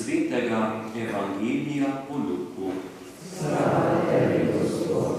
svetega Evangelija po Luku. Slava tebi, Gospod.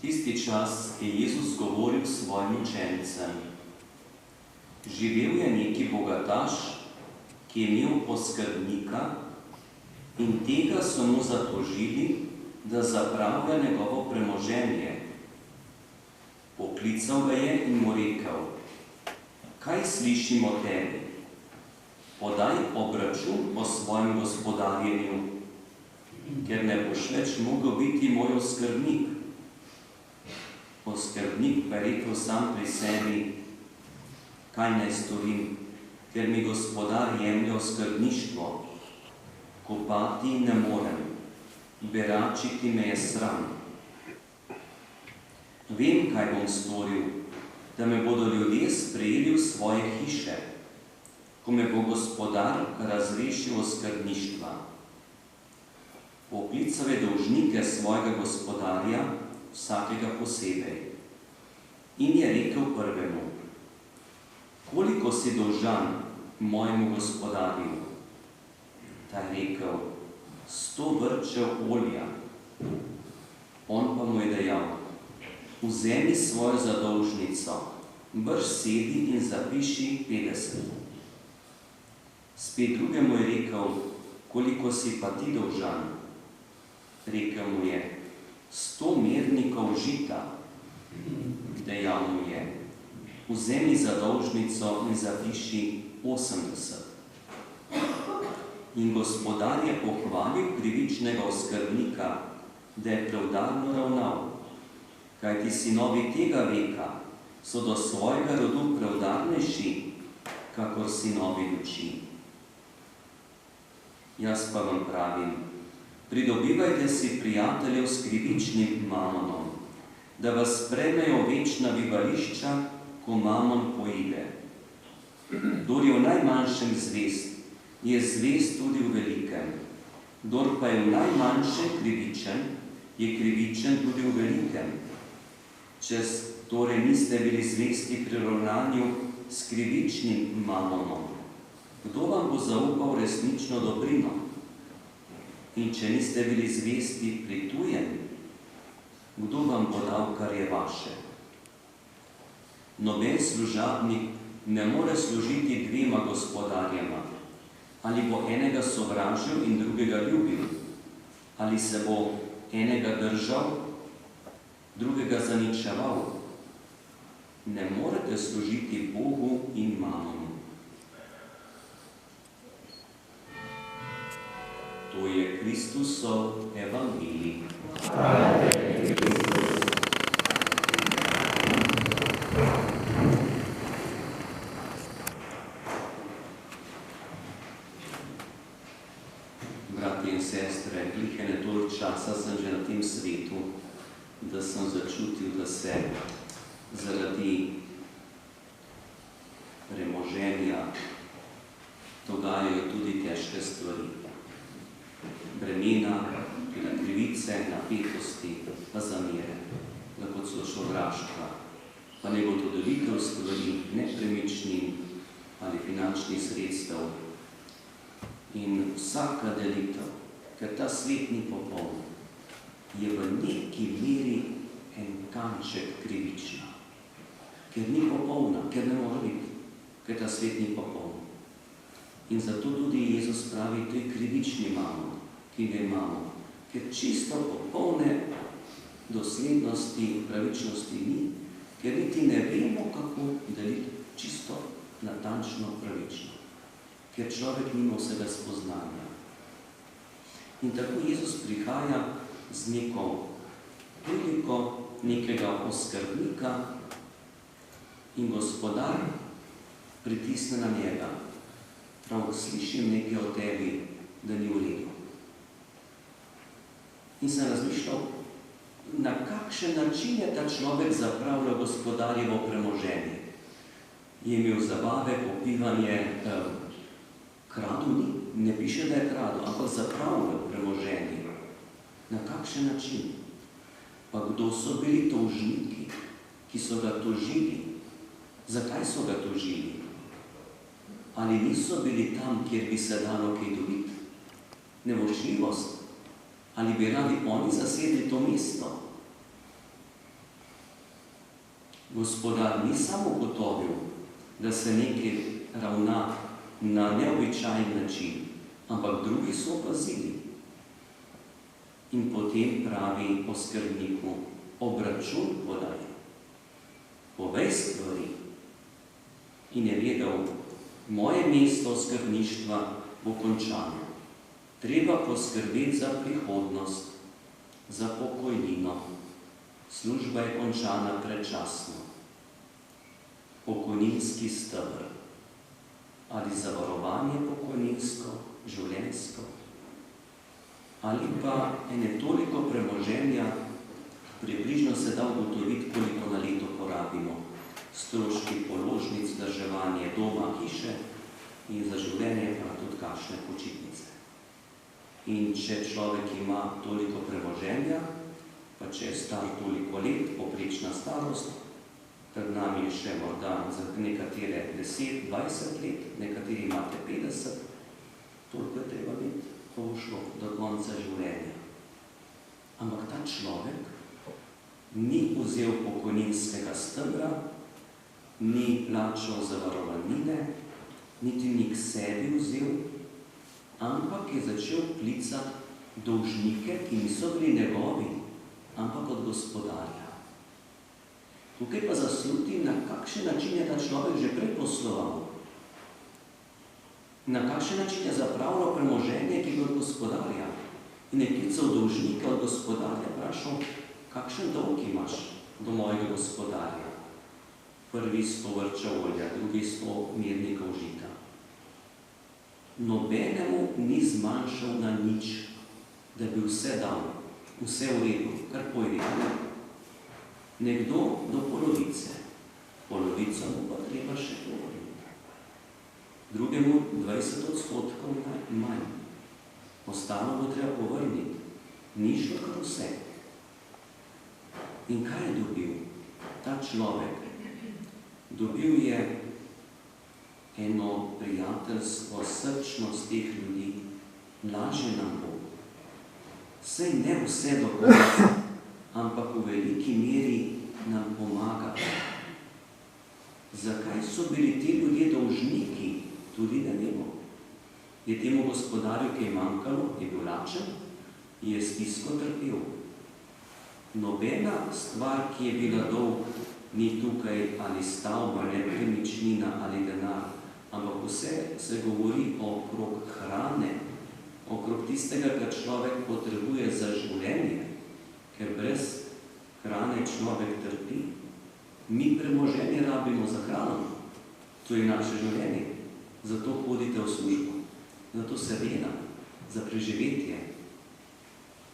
Tisti čas je Jezus govoril svojim učencem. Živel je neki bogataš, ki je imel oskrbnika, in tega so mu zatožili, da zapravlja njegovo premoženje. Poklical ga je in mu rekel: kaj slišim o tebi? Podaj obračun o svojem gospodarjenju, ker ne boš več mogel biti moj oskrbnik. Oskrbnik pa je rekel sam pri sebi: kaj naj storim, ker mi gospodar jemlje oskrbništvo. Kopati ne morem, beračiti me je sram. Vem, kaj bom storil, da me bodo ljudje sprejeli v svoje hiše, ko me bo gospodar razrešil oskrbništva. Poklical je dolžnike svojega gospodarja, vsakega posebej, in je rekel prvemu: koliko si dolžan mojemu gospodarju? Ta je rekel: 100 vrčev olja. On pa mu je dejal: vzemi svojo zadolžnico, brž sedi in zapiši 50. Spet drugemu je rekel: koliko si pa ti dolžan? Rekel mu je: 100 mernikov žita. Dejal mu je: vzemi zadolžnico in zapiši 80. In gospodar je pohvalil krivičnega oskrbnika, da je preudarno ravnal, kajti sinovi tega veka so do svojega rodu preudarnejši, kakor sinovi luči. Jaz pa vam pravim, pridobivajte si prijateljev s krivičnim mamonom, da vas sprejmejo večna bivališča, ko mamon poide. Kdor je v najmanjšem zvest, je zvest tudi v velikem. Kdor pa je v najmanjšem krivičen, je krivičen tudi v velikem. Če torej niste bili zvesti pri ravnanju s krivičnim mamonom, kdo vam bo zaupal resnično dobrino? In če niste bili zvesti pri tujem, kdo vam bo dal, kar je vaše? Noben služabnik ne more služiti dvema gospodarjema. Ali bo enega sovražil in drugega ljubil? Ali se bo enega držal, drugega zaničeval? Ne morete služiti Bogu in mamonu. To je Kristusov evangelij. Hvala tebi, Kristus. Bratje in sestre, glih ene toliko časa sem že na tem svetu, da sem začutil, da se zaradi premoženja dogajajo tudi težke stvari. Bremena, krivice, napetosti, pa zamere, lahko celo sovraštva, pa ne bo to delitev stvari, nepremičnin ali finančnih sredstev. In vsaka delitev, ker ta svet ni popoln, je v neki meri en kanček krivična. Ker ni popolna, ker ne more biti, ker ta svet ni popoln. In zato tudi Jezus pravi, to je krivični mamon, ki ga imamo, ker čisto popolne doslednosti, pravičnosti ni, ker niti ne vemo, kako deliti čisto, natančno, pravično. Ker človek nima vsega spoznanja. In tako Jezus prihaja z neko priliko nekega oskrbnika in gospodar pritisne na njega. Prav, slišim nekaj o tebi, da ni v redu. In sem razmišljal, na kakšen način je ta človek zapravljal gospodarjevo premoženje. Je imel zabave, popivanje, kradu ni, ne piše, da je kradu, ampak zapravljal premoženje. Na kakšen način? Pa kdo so bili tožniki, ki so ga tožili? Zakaj so ga tožili? ali niso bili tam, kjer bi se dalo kaj dobiti? Nevošljivost? Ali bi radi oni zasedli to mesto? Gospodar ni samo ugotovil, da se nekaj ravna na neobičajen način, ampak drugi so opazili. In potem pravi oskrbniku, obračun podaj, povej stvari. In je vedel, moje mesto skrbništva bo končano. Treba poskrbeti za prihodnost, za pokojnino. Služba je končana predčasno. Pokojninski steber ali zavarovanje pokojninsko, življenjsko, ali pa ene toliko premoženja, približno se da ugotoviti, koliko na leto porabimo. Stroški položnic, vzdrževanje doma, hiše in za življenje pa tudi kakšne počitnice. In če človek ima toliko premoženja, pa če je star toliko let, povprečna starost, pred nami je še morda za nekatere 10, 20 let, nekateri imate 50, toliko je treba biti, ko bo šlo do konca življenja. Ampak ta človek ni vzel pokojninskega stebra, ni plačal zavarovanine, niti ni k sebi vzel, ampak je začel klicati dolžnike, ki niso bili njegovi, ampak od gospodarja. Tukaj pa zasluti, na kakšen način je ta človek že prej posloval. Na kakšen način je zapravljal premoženje, ki je od gospodarja. In je klical dolžnika od gospodarja, vprašal, kakšen dolg imaš do mojega gospodarja. Prvi 100 vrča olja, drugi 100 mernikov žita. Nobenemu ni zmanjšal na nič, da bi vse dal, vse v redu, kar povedal. Nekdo do polovice, polovico mu pa treba še govoriti. Drugemu 20% manj. Ostalo bo treba povrniti. Ni šlo kar vse. In kaj je dobil ta človek? Dobil je eno prijateljstvo, srčnost teh ljudi, laže nam bo. Sej ne vse do konca, ampak v veliki meri nam pomaga. Zakaj so bili ti ljudje dolžniki tudi na njemu? Je temu gospodarju, ki je manjkalo, je bil lačen, je stisko trpel. Nobena stvar, ki je bila dolg, ni tukaj ali stavba, nepremičnina ali denar, ampak vse se govori okrog hrane, okrog tistega, kar človek potrebuje za življenje, ker brez hrane človek trpi. Mi premoženje rabimo za hrano, to je naše življenje, zato hodite v službo, zato se dela, za preživetje.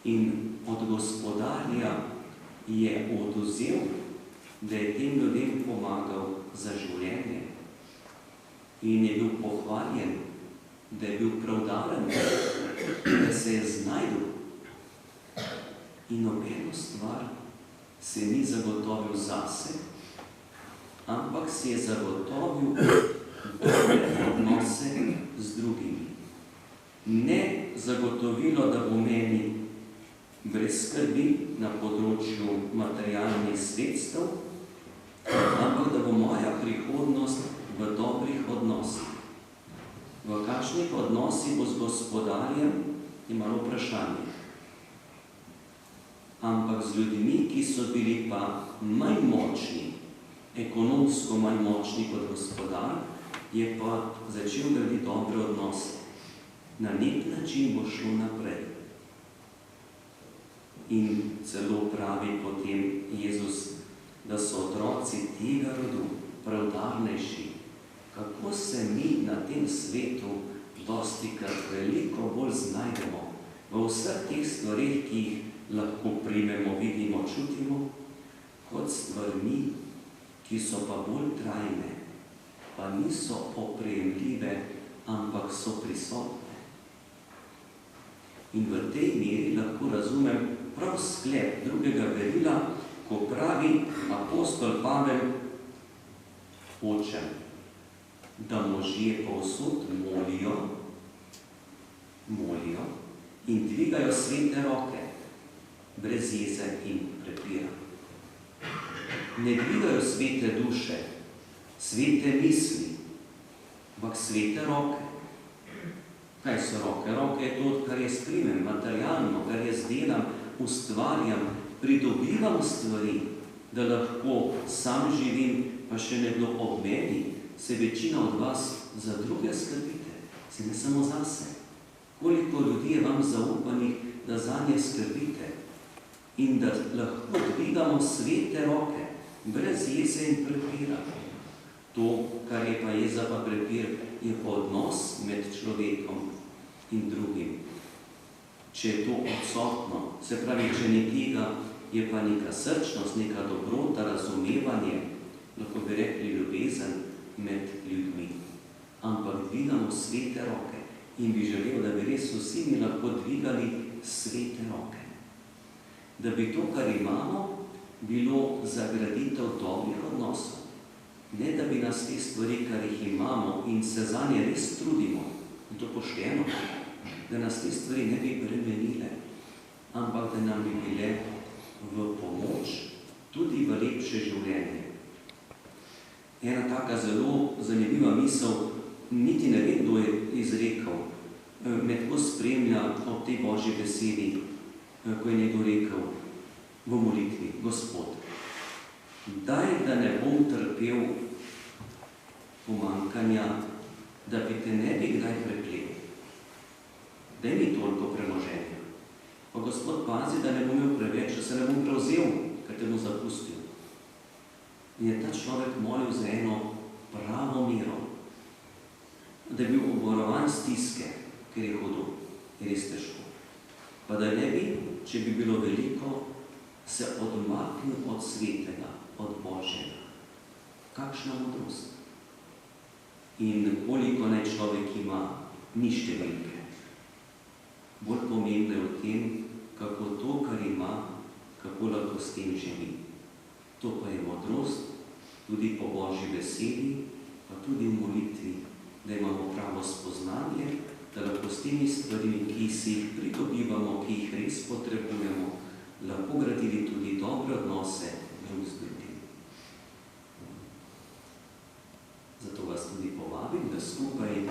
In od gospodarja je oduzel, da je tem ljudem pomagal za življenje. In je bil pohvaljen, da je bil pravdaren, da se je znajdel. In nobeno stvar se ni zagotovil zase, ampak si je zagotovil dobre odnose z drugimi. Ne zagotovilo, da bo meni brez skrbi na področju materialnih sredstev, ampak da bo moja prihodnost v dobrih odnosih. V kakšnih odnosih bo z gospodarjem, je malo vprašanje. Ampak z ljudmi, ki so bili pa manj močni, ekonomsko manj močni kot gospodar, je pa začel graditi dobre odnose. Na nek način bo šlo naprej. In celo pravi potem Jezus, da so otroci tega rodu pravdarnejši. Kako se mi na tem svetu dostikrat veliko bolj znajdemo v vseh teh stvarih, ki jih lahko primemo, vidimo, čutimo, kot stvarmi, ki so pa bolj trajne, pa niso oprejemljive, ampak so prisotne. In v tej meri lahko razumem prav sklep drugega verila, ko pravi apostol Pavel, Oče, da možje povsod molijo in dvigajo svete roke, brez jeze in prepira. Ne dvigajo svete duše, svete misli, ampak svete roke. Kaj so roke? Roke je to, kar jaz primem, materialno, kar jaz delam, ustvarjam, pridobivam stvari, da lahko sam živim, pa še nekdo ob meni. Se večina od vas za druge skrbite, se ne samo zase. Koliko ljudi je vam zaupanih, da zanje skrbite in da lahko dvigamo svete roke, brez jeze in prepira. To, kar je pa jeza pa prepir, je pa odnos med človekom in drugim. Če je to odsotno, se pravi, če ni tega, je pa neka srčnost, neka dobrota, razumevanje, lahko bi rekli ljubezen med ljudmi. Ampak dvigamo svete roke in bi želel, da bi res vsi mi lahko dvigali svete roke. Da bi to, kar imamo, bilo zagraditev dobrih odnosov. Ne, da bi nas te stvari, kar jih imamo in se zanje res trudimo, in to pošteno, da nas te stvari ne bi bremenile, ampak da nam bi bile v pomoč tudi v lepše življenje. Ena taka zelo zanimiva misel, niti ne vem, kdo je izrekel, me tako spremlja ob tej Božji besedi, ko je nekdo rekel v molitvi: Gospod, daj, da ne bom trpel pomanjkanja, da bi te ne bi kdaj preklel. Daj mi toliko premoženja. Pa Gospod pazi, da ne bom imel preveč, da se ne bom prevzel, ker te bom zapustil. In je ta človek molil za eno pravo miro, da je bil obvarovan stiske, ker je hudo, je res težko. Pa da ne bi, če bi bilo veliko, se odmaknil od svetega, od Božjega. Kakšna modrost. In koliko naj človek ima, ni številke. Bolj pomembno je v tem, kako to, kar ima, kako lahko s tem živi. To pa je modrost, tudi po Božji besedi, pa tudi v molitvi, da imamo pravo spoznanje, da lahko s temi stvarmi, ki si jih pridobivamo, ki jih res potrebujemo, lahko gradili tudi dobre odnose drug z drugim. Zato vas tudi povabim, da skupaj